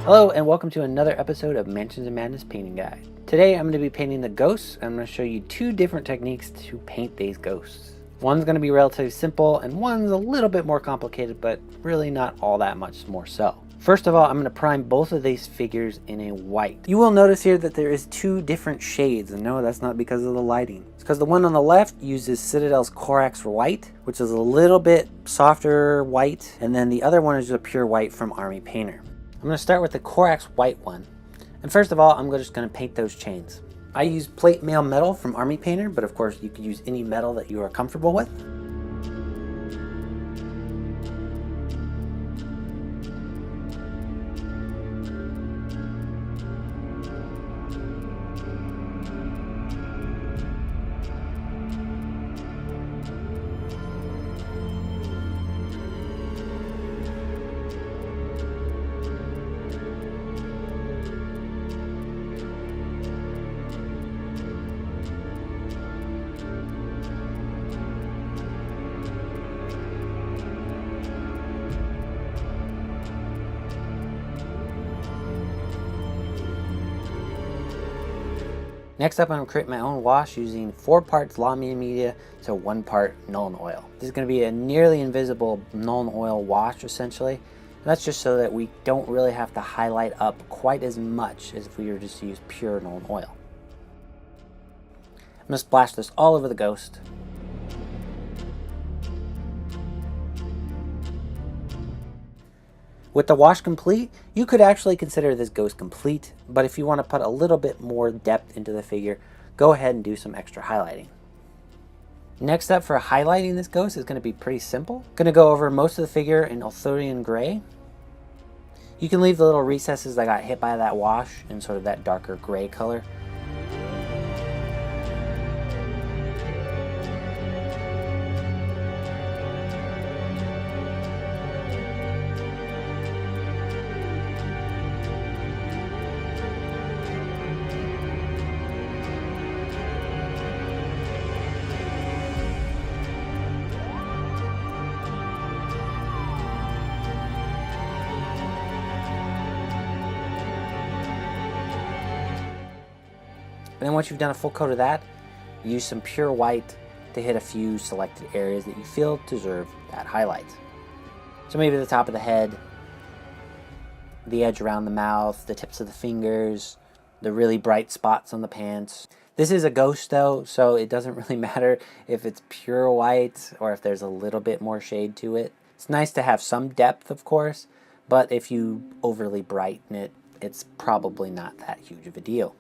Hello and welcome to another episode of Mansions of Madness Painting Guide. Today I'm going to be painting the ghosts. I'm going to show you two different techniques to paint these ghosts. One's going to be relatively simple and one's a little bit more complicated, but really not all that much more so. First of all, I'm going to prime both of these figures in a white. You will notice here that there is two different shades, and no, that's not because of the lighting. It's because the one on the left uses Citadel's Corax White, which is a little bit softer white, and then the other one is a pure white from Army Painter. I'm going to start with the Corax White one. And first of all, I'm just going to paint those chains. I use plate mail metal from Army Painter, but of course you could use any metal that you are comfortable with. Next up, I'm going to create my own wash using 4 parts Lahmian media to 1 part Nuln Oil. This is going to be a nearly invisible Nuln Oil wash, essentially. And that's just so that we don't really have to highlight up quite as much as if we were just to use pure Nuln Oil. I'm going to splash this all over the ghost. With the wash complete, you could actually consider this ghost complete, but if you want to put a little bit more depth into the figure, go ahead and do some extra highlighting. Next up for highlighting this ghost is going to be pretty simple. I'm going to go over most of the figure in Arthurian gray. You can leave the little recesses that got hit by that wash in sort of that darker gray color. And then once you've done a full coat of that, use some pure white to hit a few selected areas that you feel deserve that highlight. So maybe the top of the head, the edge around the mouth, the tips of the fingers, the really bright spots on the pants. This is a ghost though, so it doesn't really matter if it's pure white or if there's a little bit more shade to it. It's nice to have some depth, of course, but if you overly brighten it, it's probably not that huge of a deal.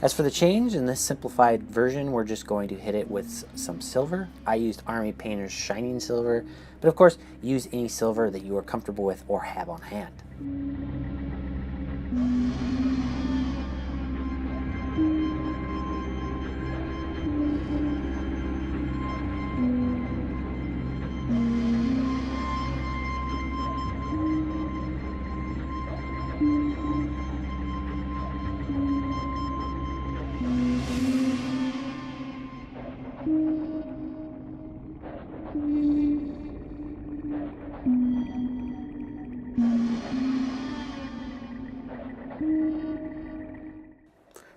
As for the chains, in this simplified version, we're just going to hit it with some silver. I used Army Painter's Shining Silver, but of course, use any silver that you are comfortable with or have on hand.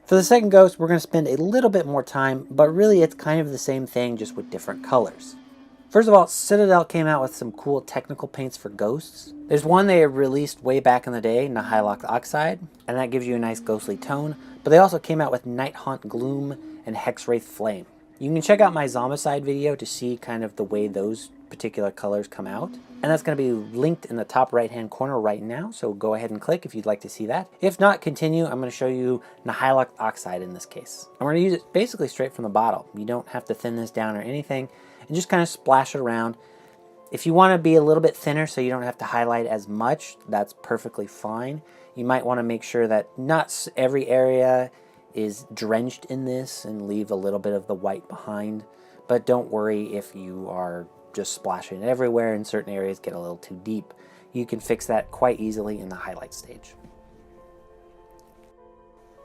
For the second ghost, we're going to spend a little bit more time, but really it's kind of the same thing, just with different colors. First of all, Citadel came out with some cool technical paints for ghosts. There's one they released way back in the day, Nihilokh Oxide, and that gives you a nice ghostly tone, but they also came out with Night Haunt Gloom and Hexwraith Flame. You can check out my Zombicide video to see kind of the way those particular colors come out. And that's going to be linked in the top right hand corner right now, so go ahead and click if you'd like to see that. If not, continue. I'm going to show you nihilach oxide in this case. I'm going to use it basically straight from the bottle. You don't have to thin this down or anything, and just kind of splash it around. If you want to be a little bit thinner so you don't have to highlight as much, that's perfectly fine. You might want to make sure that not every area is drenched in this and leave a little bit of the white behind. But don't worry if you are just splashing it everywhere and certain areas get a little too deep. You can fix that quite easily in the highlight stage.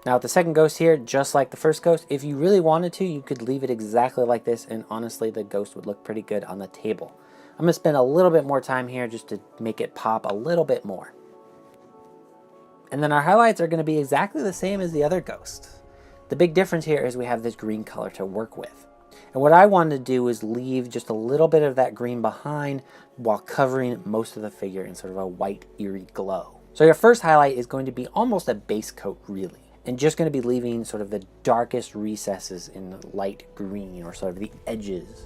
Now with the second ghost here, just like the first ghost, if you really wanted to, you could leave it exactly like this, and honestly the ghost would look pretty good on the table. I'm going to spend a little bit more time here just to make it pop a little bit more. And then our highlights are going to be exactly the same as the other ghost. The big difference here is we have this green color to work with. And what I wanted to do is leave just a little bit of that green behind while covering most of the figure in sort of a white, eerie glow. So your first highlight is going to be almost a base coat, really, and just going to be leaving sort of the darkest recesses in the light green, or sort of the edges.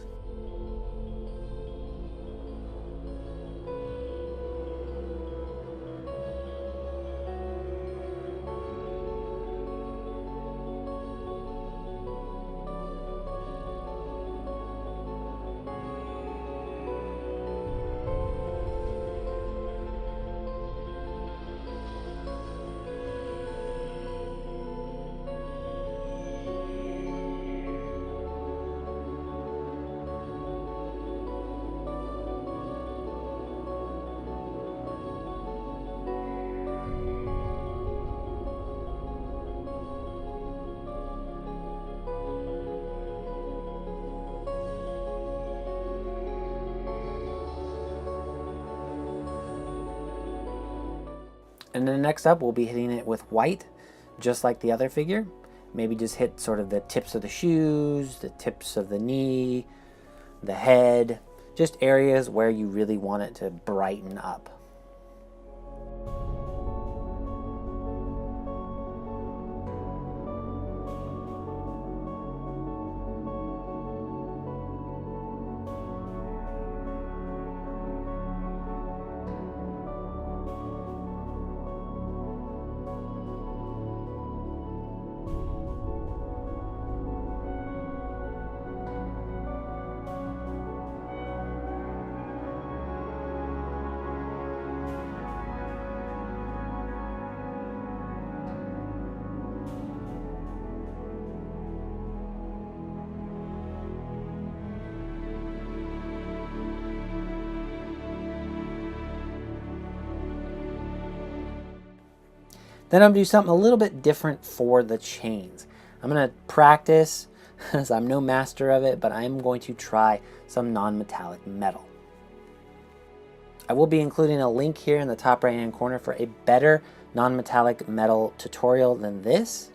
And then next up, we'll be hitting it with white, just like the other figure. Maybe just hit sort of the tips of the shoes, the tips of the knee, the head, just areas where you really want it to brighten up. Then I'm going to do something a little bit different for the chains. I'm going to practice, as I'm no master of it, but I'm going to try some non-metallic metal. I will be including a link here in the top right hand corner for a better non-metallic metal tutorial than this.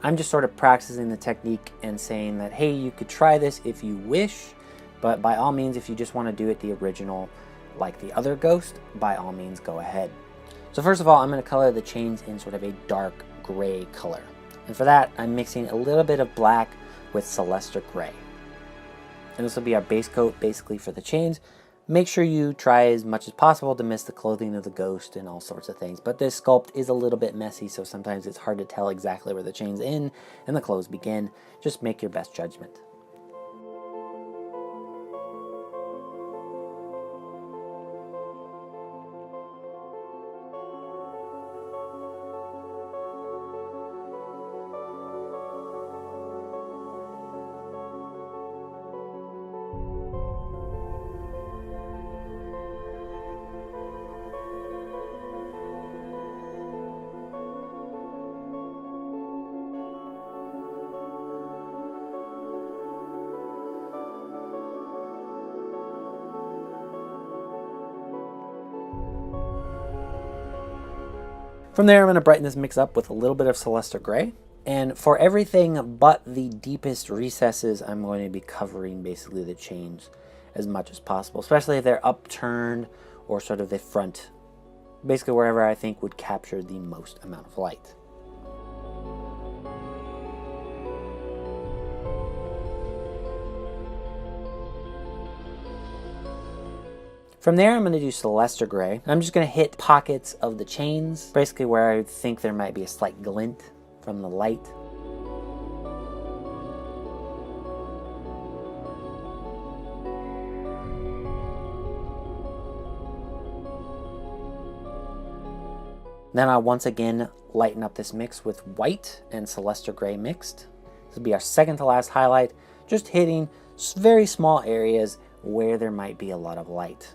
I'm just sort of practicing the technique and saying that, hey, you could try this if you wish, but by all means, if you just want to do it the original like the other ghost, by all means go ahead. So first of all, I'm going to color the chains in sort of a dark gray color. And for that, I'm mixing a little bit of black with celesta gray. And this will be our base coat basically for the chains. Make sure you try as much as possible to miss the clothing of the ghost and all sorts of things. But this sculpt is a little bit messy, so sometimes it's hard to tell exactly where the chains end and the clothes begin. Just make your best judgment. From there, I'm going to brighten this mix up with a little bit of celesta gray. And for everything but the deepest recesses, I'm going to be covering basically the chains as much as possible, especially if they're upturned or sort of the front, basically wherever I think would capture the most amount of light. From there, I'm going to do celesta gray. And I'm just going to hit pockets of the chains, basically where I think there might be a slight glint from the light. Then I'll once again lighten up this mix with white and celesta gray mixed. This will be our second to last highlight, just hitting very small areas where there might be a lot of light.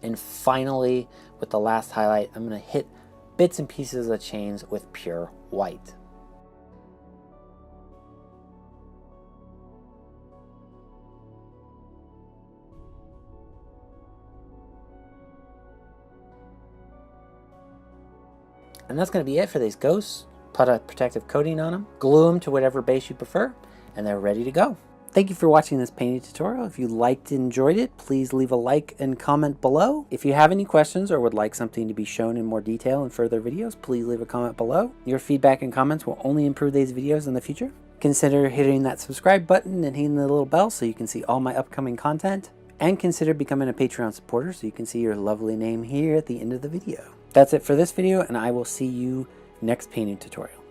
And finally, with the last highlight, I'm going to hit bits and pieces of the chains with pure white. And that's going to be it for these ghosts. Put a protective coating on them, glue them to whatever base you prefer, and they're ready to go. Thank you for watching this painting tutorial. If you liked and enjoyed it, please leave a like and comment below. If you have any questions or would like something to be shown in more detail in further videos, please leave a comment below. Your feedback and comments will only improve these videos in the future. Consider hitting that subscribe button and hitting the little bell so you can see all my upcoming content. And consider becoming a Patreon supporter so you can see your lovely name here at the end of the video. That's it for this video, and I will see you next painting tutorial.